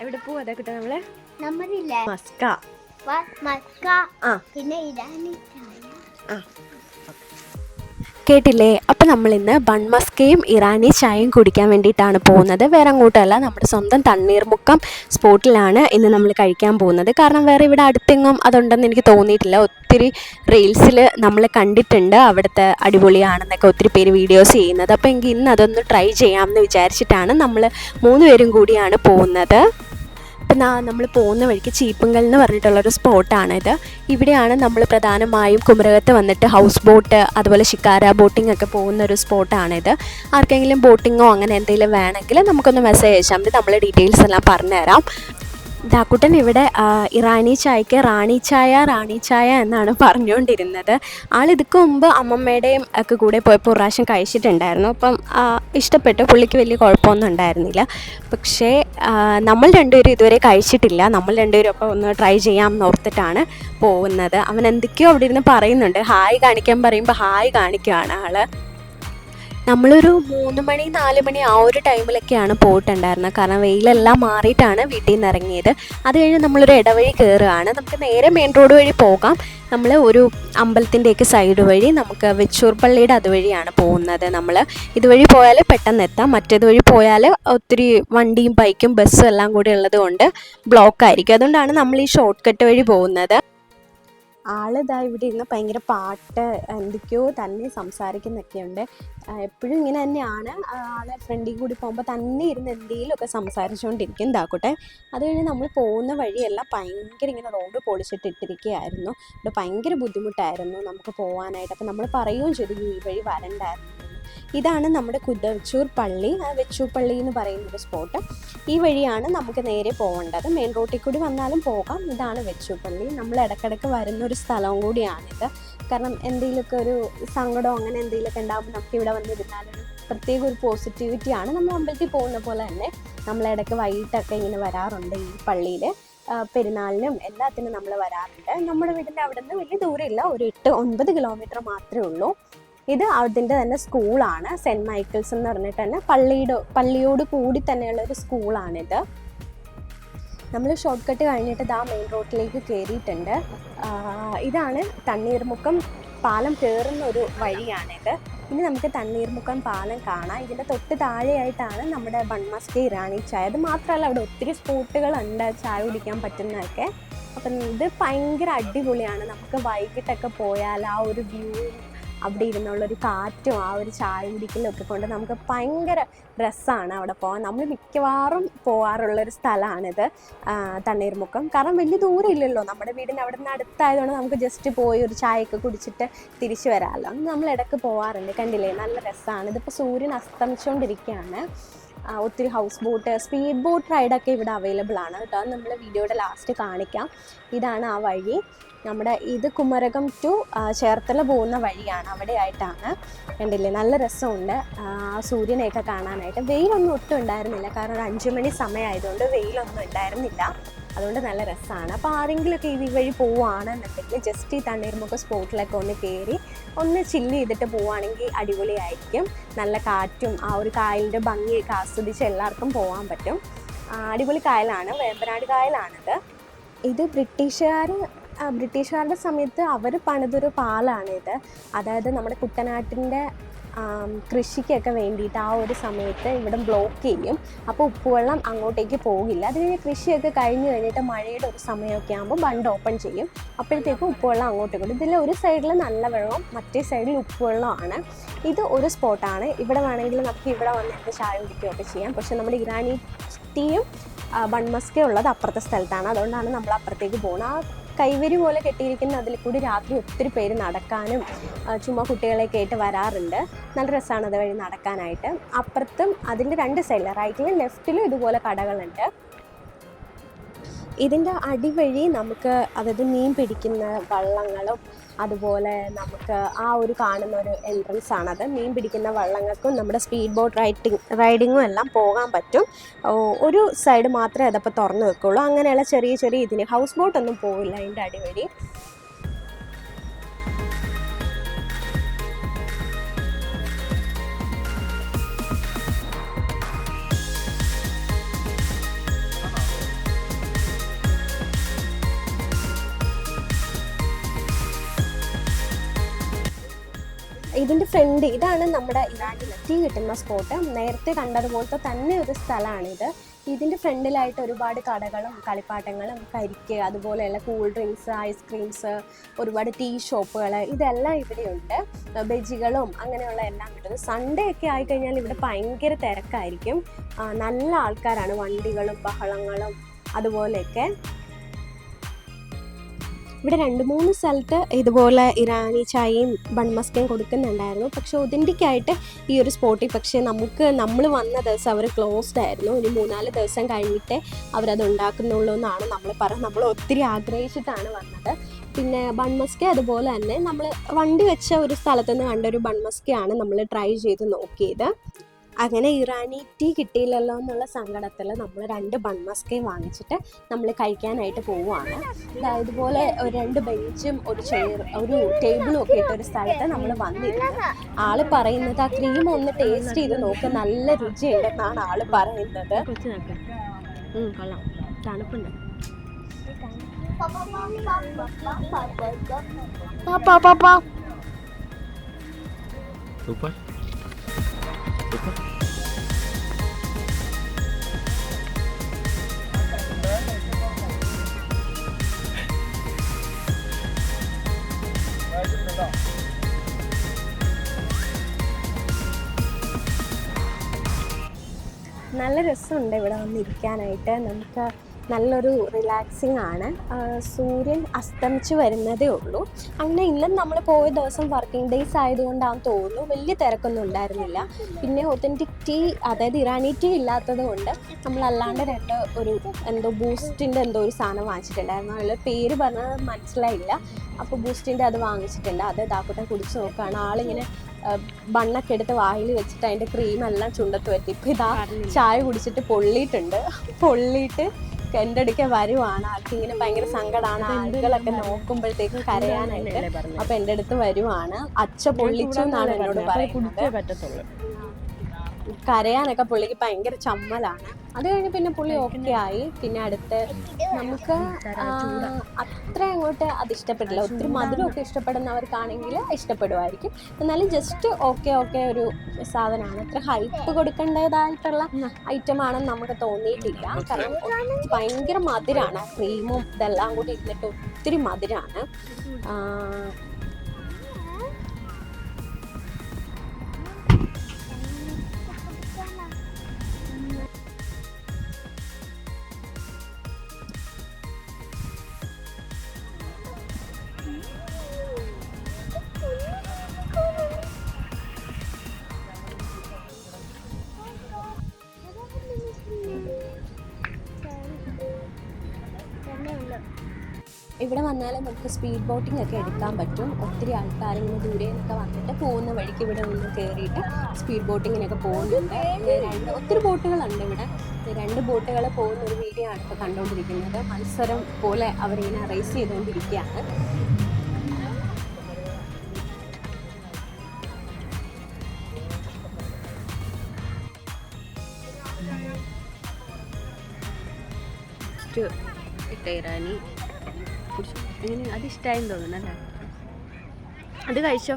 എവിടെ പോവാ അതൊക്കെ നമ്മള് നമ്മളില്ലേ മസ്ക മസ്ക പിന്നെ ഇറാനി ചായ കേട്ടില്ലേ? അപ്പം നമ്മളിന്ന് ബൺമസ്കയും ഇറാനി ചായയും കുടിക്കാൻ വേണ്ടിയിട്ടാണ് പോകുന്നത്. വേറെ അങ്ങോട്ടല്ല, നമ്മുടെ സ്വന്തം തണ്ണീർമുക്കം സ്പോട്ടിലാണ് ഇന്ന് നമ്മൾ കഴിക്കാൻ പോകുന്നത്. കാരണം വേറെ ഇവിടെ അടുത്തെങ്ങും അതുണ്ടെന്ന് എനിക്ക് തോന്നിയിട്ടില്ല. ഒത്തിരി റീൽസിൽ നമ്മൾ കണ്ടിട്ടുണ്ട് അവിടുത്തെ അടിപൊളിയാണെന്നൊക്കെ ഒത്തിരി പേര് വീഡിയോസ് ചെയ്യുന്നത്. അപ്പോൾ എങ്കിൽ ഇന്ന് അതൊന്ന് ട്രൈ ചെയ്യാമെന്ന് വിചാരിച്ചിട്ടാണ് നമ്മൾ 3 പേരും കൂടിയാണ് പോകുന്നത്. ഇപ്പം നമ്മൾ പോകുന്ന വഴിക്ക് ചീപ്പുങ്കൽ എന്ന് പറഞ്ഞിട്ടുള്ളൊരു സ്പോട്ടാണിത്. ഇവിടെയാണ് നമ്മൾ പ്രധാനമായും കുമരകത്ത് വന്നിട്ട് ഹൗസ് ബോട്ട് അതുപോലെ ഷിക്കാര ബോട്ടിംഗ് ഒക്കെ പോകുന്ന ഒരു സ്പോട്ടാണിത്. ആർക്കെങ്കിലും ബോട്ടിങ്ങോ അങ്ങനെ എന്തെങ്കിലും വേണമെങ്കിൽ നമുക്കൊന്ന് മെസ്സേജ് അയച്ചാൽ മതി, നമ്മൾ ഡീറ്റെയിൽസ് എല്ലാം പറഞ്ഞുതരാം. ദാക്കുട്ടൻ ഇവിടെ ഇറാനി ചായക്ക് റാണി ചായ എന്നാണ് പറഞ്ഞുകൊണ്ടിരുന്നത്. ആളിതിക്ക് മുമ്പ് അമ്മമ്മയുടെയും ഒക്കെ കൂടെ പോയപ്പോൾ ഒരു പ്രാവശ്യം കഴിച്ചിട്ടുണ്ടായിരുന്നു. അപ്പം ഇഷ്ടപ്പെട്ടു, പുള്ളിക്ക് വലിയ കുഴപ്പമൊന്നും ഉണ്ടായിരുന്നില്ല. പക്ഷേ നമ്മൾ രണ്ടുപേരും ഇതുവരെ കഴിച്ചിട്ടില്ല. നമ്മൾ രണ്ടുപേരും അപ്പോൾ ഒന്ന് ട്രൈ ചെയ്യാമെന്ന് ഓർത്തിട്ടാണ് പോകുന്നത്. അവൻ എന്തൊക്കെയോ അവിടെ ഇരുന്ന് പറയുന്നുണ്ട്. ഹായ് കാണിക്കാൻ പറയുമ്പോൾ ഹായ് കാണിക്കുകയാണ് ആൾ. നമ്മളൊരു 3 മണി 4 മണി ആ ഒരു ടൈമിലൊക്കെയാണ് പോയിട്ടുണ്ടായിരുന്നത്. കാരണം വെയിലെല്ലാം മാറിയിട്ടാണ് വീട്ടിൽ നിന്ന് ഇറങ്ങിയത്. അത് കഴിഞ്ഞ് നമ്മളൊരു ഇടവഴി കയറുകയാണ്. നമുക്ക് നേരെ മെയിൻ റോഡ് വഴി പോകാം. നമ്മൾ ഒരു അമ്പലത്തിൻ്റെയൊക്കെ സൈഡ് വഴി നമുക്ക് വെച്ചൂർ പള്ളിയുടെ അതുവഴിയാണ് പോകുന്നത്. നമ്മൾ ഇതുവഴി പോയാൽ പെട്ടെന്ന് എത്താം. മറ്റേത് വഴി പോയാൽ ഒത്തിരി വണ്ടിയും ബൈക്കും ബസ്സും എല്ലാം കൂടി ഉള്ളത് കൊണ്ട് ബ്ലോക്കായിരിക്കും. അതുകൊണ്ടാണ് നമ്മൾ ഈ ഷോർട്ട് കട്ട് വഴി പോകുന്നത്. ആളിതാ ഇവിടെ ഇരുന്ന് ഭയങ്കര പാട്ട് എന്തൊക്കെയോ തന്നെ സംസാരിക്കുന്നൊക്കെയുണ്ട്. എപ്പോഴും ഇങ്ങനെ തന്നെയാണ്. ആളെ ഫ്രണ്ടിൽ കൂടി പോകുമ്പോൾ തന്നെ ഇരുന്ന് എന്തെങ്കിലുമൊക്കെ സംസാരിച്ചുകൊണ്ടിരിക്കും. ഇതാക്കട്ടെ. അത് കഴിഞ്ഞ് നമ്മൾ പോകുന്ന വഴിയെല്ലാം ഭയങ്കര ഇങ്ങനെ റോഡ് പൊളിച്ചിട്ടിരിക്കുകയായിരുന്നു. ഇവിടെ ഭയങ്കര ബുദ്ധിമുട്ടായിരുന്നു നമുക്ക് പോകാനായിട്ട്. അപ്പോൾ നമ്മൾ പറയുകയും ചെയ്തു ഈ വഴി വരണ്ടായിരുന്നു. ഇതാണ് നമ്മുടെ വെച്ചൂർ പള്ളി. വെച്ചൂർ പള്ളി എന്ന് പറയുന്നൊരു സ്പോട്ട്. ഈ വഴിയാണ് നമുക്ക് നേരെ പോകേണ്ടത്. മെയിൻ റോഡിൽ കൂടി വന്നാലും പോകാം. ഇതാണ് വെച്ചൂർ പള്ളി. നമ്മൾ ഇടയ്ക്കിടയ്ക്ക് വരുന്നൊരു സ്ഥലവും കൂടിയാണിത്. കാരണം എന്തെങ്കിലുമൊക്കെ ഒരു സങ്കടമോ അങ്ങനെ എന്തെങ്കിലുമൊക്കെ ഉണ്ടാകുമ്പോൾ നമുക്ക് ഇവിടെ വന്നിരുന്നാലൊരു പ്രത്യേക ഒരു പോസിറ്റിവിറ്റിയാണ്. നമ്മൾ അമ്പലത്തിൽ പോകുന്ന പോലെ തന്നെ നമ്മളിടയ്ക്ക് വൈകിട്ടൊക്കെ ഇങ്ങനെ വരാറുണ്ട് ഈ പള്ളിയിൽ. പെരുന്നാളിനും എല്ലാത്തിനും നമ്മൾ വരാറുണ്ട്. നമ്മുടെ വീടിൻ്റെ അവിടെ നിന്ന് വലിയ ദൂരമില്ല, ഒരു 8-9 കിലോമീറ്റർ മാത്രമേ ഉള്ളൂ. ഇത് അതിൻ്റെ തന്നെ സ്കൂളാണ്. സെൻറ്റ് മൈക്കിൾസ് എന്ന് പറഞ്ഞിട്ട് തന്നെ പള്ളിയോട് കൂടി തന്നെയുള്ള ഒരു സ്കൂളാണിത്. നമ്മൾ ഷോർട്ട് കട്ട് കഴിഞ്ഞിട്ട് മെയിൻ റോഡിലേക്ക് കയറിയിട്ടുണ്ട്. ഇതാണ് തണ്ണീർമുക്കം പാലം കയറുന്ന ഒരു വഴിയാണിത്. ഇനി നമുക്ക് തണ്ണീർമുക്കം പാലം കാണാം. ഇതിൻ്റെ തൊട്ട് താഴെയായിട്ടാണ് നമ്മുടെ ബൺമസ്ക ഇറാനി ചായ. അത് മാത്രമല്ല അവിടെ ഒത്തിരി സ്പോട്ടുകളുണ്ട് ചായ കുടിക്കാൻ പറ്റുന്നതൊക്കെ. അപ്പം ഇത് ഭയങ്കര അടിപൊളിയാണ്. നമുക്ക് വൈകിട്ടൊക്കെ പോയാൽ ആ ഒരു വ്യൂ, അവിടെ ഇരുന്നുള്ളൊരു കാറ്റും ആ ഒരു ചായ കുടിക്കലും ഒക്കെ കൊണ്ട് നമുക്ക് ഭയങ്കര രസമാണ് അവിടെ പോകാൻ. നമ്മൾ മിക്കവാറും പോകാറുള്ളൊരു സ്ഥലമാണിത് തണ്ണീർമുക്കം. കാരണം വലിയ ദൂരം ഇല്ലല്ലോ, നമ്മുടെ വീടിന് അവിടെ നിന്ന് അടുത്തായതുകൊണ്ട് നമുക്ക് ജസ്റ്റ് പോയി ഒരു ചായയൊക്കെ കുടിച്ചിട്ട് തിരിച്ചു വരാമല്ലോ. നമ്മൾ ഇടയ്ക്ക് പോകാറുണ്ട്. കണ്ടില്ലേ, നല്ല രസമാണ്. ഇതിപ്പോൾ സൂര്യൻ അസ്തമിച്ചുകൊണ്ടിരിക്കുകയാണ്. ഒത്തിരി ഹൗസ് ബോട്ട്, സ്പീഡ് ബോട്ട് റൈഡൊക്കെ ഇവിടെ അവൈലബിൾ ആണ് കേട്ടോ. അത് നമ്മൾ വീഡിയോയുടെ ലാസ്റ്റ് കാണിക്കാം. ഇതാണ് ആ വഴി. നമ്മുടെ ഇത് കുമരകം ടു ചേർത്തല പോകുന്ന വഴിയാണ്. അവിടെ ആയിട്ടാണ്. കണ്ടില്ലേ, നല്ല രസമുണ്ട് സൂര്യനെയൊക്കെ കാണാനായിട്ട്. വെയിലൊന്നും ഒട്ടും ഉണ്ടായിരുന്നില്ല. കാരണം ഒരു 5 മണി സമയമായതുകൊണ്ട് വെയിലൊന്നും ഉണ്ടായിരുന്നില്ല. അതുകൊണ്ട് നല്ല രസമാണ്. അപ്പോൾ ആരെങ്കിലുമൊക്കെ ഈ വഴി പോവുകയാണെന്നുണ്ടെങ്കിൽ ജസ്റ്റ് ഈ തണ്ണീർമുക്കം സ്പോട്ടിലൊക്കെ ഒന്ന് കയറി ഒന്ന് ചില്ല് ചെയ്തിട്ട് പോവുകയാണെങ്കിൽ അടിപൊളിയായിരിക്കും. നല്ല കാറ്റും ആ ഒരു കായലിൻ്റെ ഭംഗിയൊക്കെ ആസ്വദിച്ച് എല്ലാവർക്കും പോകാൻ പറ്റും. അടിപൊളി കായലാണ്, വേമ്പനാട് കായലാണിത്. ഇത് ബ്രിട്ടീഷുകാരുടെ സമയത്ത് അവർ പണിതൊരു പാലാണിത്. അതായത് നമ്മുടെ കുട്ടനാട്ടിൻ്റെ കൃഷിക്കൊക്കെ വേണ്ടിയിട്ട് ആ ഒരു സമയത്ത് ഇവിടെ ബ്ലോക്ക് ചെയ്യും. അപ്പോൾ ഉപ്പുവെള്ളം അങ്ങോട്ടേക്ക് പോകില്ല. അത് കഴിഞ്ഞ് കൃഷിയൊക്കെ കഴിഞ്ഞിട്ട് മഴയുടെ ഒരു സമയമൊക്കെ ആകുമ്പോൾ ബണ്ട് ഓപ്പൺ ചെയ്യും. അപ്പോഴത്തേക്കും ഉപ്പുവെള്ളം അങ്ങോട്ടേക്ക് കൊടുക്കും. ഇതിൽ ഒരു സൈഡിൽ നല്ല വെള്ളം, മറ്റേ സൈഡിൽ ഉപ്പുവെള്ളമാണ്. ഇത് ഒരു സ്പോട്ടാണ്. ഇവിടെ വേണമെങ്കിൽ നമുക്ക് ഇവിടെ വന്നിട്ട് ചായ കുടിക്കുകയൊക്കെ ചെയ്യാം. പക്ഷേ നമ്മുടെ ഇറാനി ടീയും ബൺമസ്ക ഉള്ളത് അപ്പുറത്തെ സ്ഥലത്താണ്. അതുകൊണ്ടാണ് നമ്മൾ അപ്പുറത്തേക്ക് പോകുന്നത്. ആ കൈവരി പോലെ കെട്ടിയിരിക്കുന്ന അതിൽ കൂടി രാത്രി ഒത്തിരി പേര് നടക്കാനും ചുമ്മാ കുട്ടികളെയൊക്കെ ആയിട്ട് വരാറുണ്ട്. നല്ല രസമാണ് അതുവഴി നടക്കാനായിട്ട്. അപ്പുറത്തും അതിൻ്റെ 2 സൈഡിൽ, റൈറ്റിലും ലെഫ്റ്റിലും ഇതുപോലെ കടകളുണ്ട്. ഇതിൻ്റെ അടിവഴി നമുക്ക് അതായത് മീൻ പിടിക്കുന്ന വള്ളങ്ങളും അതുപോലെ നമുക്ക് ആ ഒരു കാണുന്ന ഒരു എൻട്രൻസ് ആണത്. മീൻ പിടിക്കുന്ന വള്ളങ്ങൾക്കും നമ്മുടെ സ്പീഡ് ബോട്ട് റൈഡിങ്ങും എല്ലാം പോകാൻ പറ്റും. ഒരു സൈഡ് മാത്രമേ അതപ്പോൾ തുറന്ന് വെക്കുള്ളൂ. അങ്ങനെയുള്ള ചെറിയ ചെറിയ ഇതിന് ഹൗസ് ബോട്ടൊന്നും പോവില്ല അതിൻ്റെ അടിവഴി. ഇതിൻ്റെ ഫ്രണ്ട് ഇതാണ് നമ്മുടെ ഇറാനി ടീ കിട്ടുന്ന സ്പോട്ട്. നേരത്തെ കണ്ടതുപോലത്തെ തന്നെ ഒരു സ്ഥലമാണിത്. ഇതിൻ്റെ ഫ്രണ്ടിലായിട്ട് ഒരുപാട് കടകളും കളിപ്പാട്ടങ്ങളും കരിക്ക് അതുപോലെയുള്ള കൂൾ ഡ്രിങ്ക്സ്, ഐസ്ക്രീംസ്, ഒരുപാട് ടീ ഷോപ്പുകൾ ഇതെല്ലാം ഇവിടെയുണ്ട്. ബജികളും അങ്ങനെയുള്ള എല്ലാം കിട്ടുന്നത്. സൺഡേ ഒക്കെ ആയിക്കഴിഞ്ഞാൽ ഇവിടെ ഭയങ്കര തിരക്കായിരിക്കും. നല്ല ആൾക്കാരാണ്, വണ്ടികളും ബഹളങ്ങളും അതുപോലെയൊക്കെ. ഇവിടെ 2-3 സ്ഥലത്ത് ഇതുപോലെ ഇറാനി ചായയും ബൺമസ്കയും കൊടുക്കുന്നുണ്ടായിരുന്നു. പക്ഷേ ഒതൻറ്റിക്കായിട്ട് ഈ ഒരു സ്പോട്ടിൽ പക്ഷേ നമ്മൾ വന്ന ദിവസം അവർ ക്ലോസ്ഡ് ആയിരുന്നു. ഇനി 3-4 ദിവസം കഴിഞ്ഞിട്ടേ അവരത് ഉണ്ടാക്കുന്നുള്ളൂ എന്നാണ് നമ്മൾ ഒത്തിരി ആഗ്രഹിച്ചിട്ടാണ് വന്നത്. പിന്നെ ബൺമസ്ക അതുപോലെ തന്നെ നമ്മൾ വണ്ടി വെച്ച ഒരു സ്ഥലത്ത് നിന്ന് കണ്ടൊരു ബൺമസ്കയാണ് നമ്മൾ ട്രൈ ചെയ്ത് നോക്കിയത്. അങ്ങനെ ഇറാനി ടീ കിട്ടിയില്ലല്ലോ എന്നുള്ള സങ്കടത്തിൽ നമ്മൾ 2 ബൺമസ്കയും വാങ്ങിച്ചിട്ട് നമ്മൾ കഴിക്കാനായിട്ട് പോവുകയാണ്. ഇതുപോലെ 2 ബെഞ്ചും ഒരു ടേബിളും ഒക്കെ ഇട്ട ഒരു സ്ഥലത്ത് നമ്മൾ വന്നിരുന്നത്. ആള് പറയുന്നത് ആ ക്രീം ഒന്ന് ടേസ്റ്റ് ചെയ്ത് നോക്ക്, നല്ല രുചിയുണ്ടെന്നാണ് ആള് പറയുന്നത്. തണുപ്പുണ്ട്. സൂപ്പർ. നല്ല രസമുണ്ട് ഇവിടെ വന്നിരിക്കാനായിട്ട്. നമുക്ക് നല്ലൊരു റിലാക്സിങ് ആണ്. സൂര്യൻ അസ്തമിച്ച് വരുന്നതേ ഉള്ളൂ. അങ്ങനെ ഇന്നും നമ്മൾ പോയ ദിവസം വർക്കിംഗ് ഡേയ്സ് ആയതുകൊണ്ടാണെന്ന് തോന്നുന്നു വലിയ തിരക്കൊന്നും ഉണ്ടായിരുന്നില്ല. പിന്നെ ഒതൻറ്റിക് ടീ, അതായത് ഇറാനി ടീ ഇല്ലാത്തത് കൊണ്ട് നമ്മളല്ലാണ്ട് എന്തോ ബൂസ്റ്റിൻ്റെ ഒരു സാധനം വാങ്ങിച്ചിട്ടുണ്ടായിരുന്നു. അതിൽ പേര് പറഞ്ഞത് മനസ്സിലായില്ല. അപ്പോൾ ബൂസ്റ്റിൻ്റെ അത് വാങ്ങിച്ചിട്ടുണ്ട്. അത് ഇതാക്കട്ടെ കുടിച്ച് നോക്കുകയാണ്. ആളിങ്ങനെ ബണ്ണൊക്കെ എടുത്ത് വായിൽ വെച്ചിട്ട് അതിൻ്റെ ക്രീമെല്ലാം ചുണ്ടത്ത് പറ്റി. ഇപ്പോൾ ഇതാ ചായ കുടിച്ചിട്ട് പൊള്ളിയിട്ട് എൻ്റെ അടുക്കെ വരുവാണ്. ആൾക്കിങ്ങനെ ഭയങ്കര സങ്കടമാണ്. ആളുകളൊക്കെ നോക്കുമ്പോഴത്തേക്കും കരയാനായിട്ട്. അപ്പം എൻ്റെ അടുത്ത് വരുവാണ്. അച്ഛ പൊള്ളിച്ചു എന്നാണ് എന്നോട് പറയുന്നത്. കരയാനൊക്കെ പുള്ളിക്ക് ഭയങ്കര ചമ്മലാണ്. അത് കഴിഞ്ഞ് പിന്നെ പുള്ളി ഓക്കെ ആയി. പിന്നെ അടുത്ത് നമുക്ക് അത്ര അങ്ങോട്ട് അത് ഇഷ്ടപ്പെട്ടില്ല. ഒത്തിരി മധുരമൊക്കെ ഇഷ്ടപ്പെടുന്നവർക്കാണെങ്കിൽ ഇഷ്ടപ്പെടുമായിരിക്കും. എന്നാലും ജസ്റ്റ് ഓക്കെ ഒരു സാധനമാണ്. അത്ര ഹൈപ്പ് കൊടുക്കേണ്ടതായിട്ടുള്ള ഐറ്റം ആണെന്ന് നമുക്ക് തോന്നിയിട്ടില്ല. കാരണം ഭയങ്കര മധുരമാണ്. ക്രീമും ഇതെല്ലാം കൂടി ഇരുന്നിട്ട് ഒത്തിരി മധുരമാണ്. ഇവിടെ വന്നാൽ നമുക്ക് സ്പീഡ് ബോട്ടിംഗ് ഒക്കെ എടുക്കാൻ പറ്റും. ഒത്തിരി ആൾക്കാരിങ്ങനെ ദൂരെ നിന്നൊക്കെ വന്നിട്ട് പോകുന്ന വഴിക്ക് ഇവിടെ ഒന്ന് കയറിയിട്ട് സ്പീഡ് ബോട്ടിങ്ങിനൊക്കെ പോകുന്നുണ്ട്. ഒത്തിരി ബോട്ടുകളുണ്ട് ഇവിടെ. 2 ബോട്ടുകൾ പോകുന്ന ഒരു വീഡിയോ ആണ് ഇപ്പോൾ കണ്ടുകൊണ്ടിരിക്കുന്നത്. മത്സരം പോലെ അവരിങ്ങനെ റേസ് ചെയ്തുകൊണ്ടിരിക്കുകയാണ്. ഇറാനി എങ്ങനെ അതിഷ്ടമായെന്ന് തോന്നുന്നല്ലേ? അത് കഴിച്ചോ.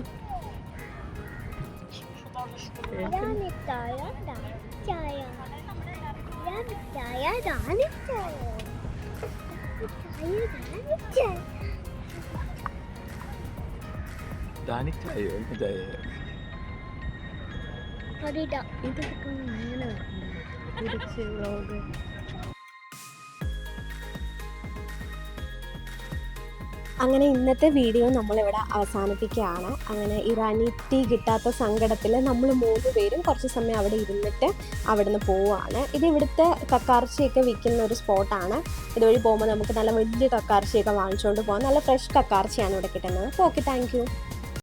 അങ്ങനെ ഇന്നത്തെ വീഡിയോ നമ്മളിവിടെ അവസാനിപ്പിക്കുകയാണ്. അങ്ങനെ ഇറാനി ടീ കിട്ടാത്ത സങ്കടത്തിൽ നമ്മൾ 3 പേരും കുറച്ച് സമയം അവിടെ ഇരുന്നിട്ട് അവിടുന്ന് പോവുകയാണ്. ഇത് ഇവിടുത്തെ കക്കാർച്ചിയൊക്കെ വിൽക്കുന്ന ഒരു സ്പോട്ടാണ്. ഇതുവഴി പോകുമ്പോൾ നമുക്ക് നല്ല വലിയ കക്കാർച്ചിയൊക്കെ വാങ്ങിച്ചുകൊണ്ട് പോകാം. നല്ല ഫ്രഷ് കക്കാർച്ചിയാണ് ഇവിടെ കിട്ടുന്നത്. Okay, thank you.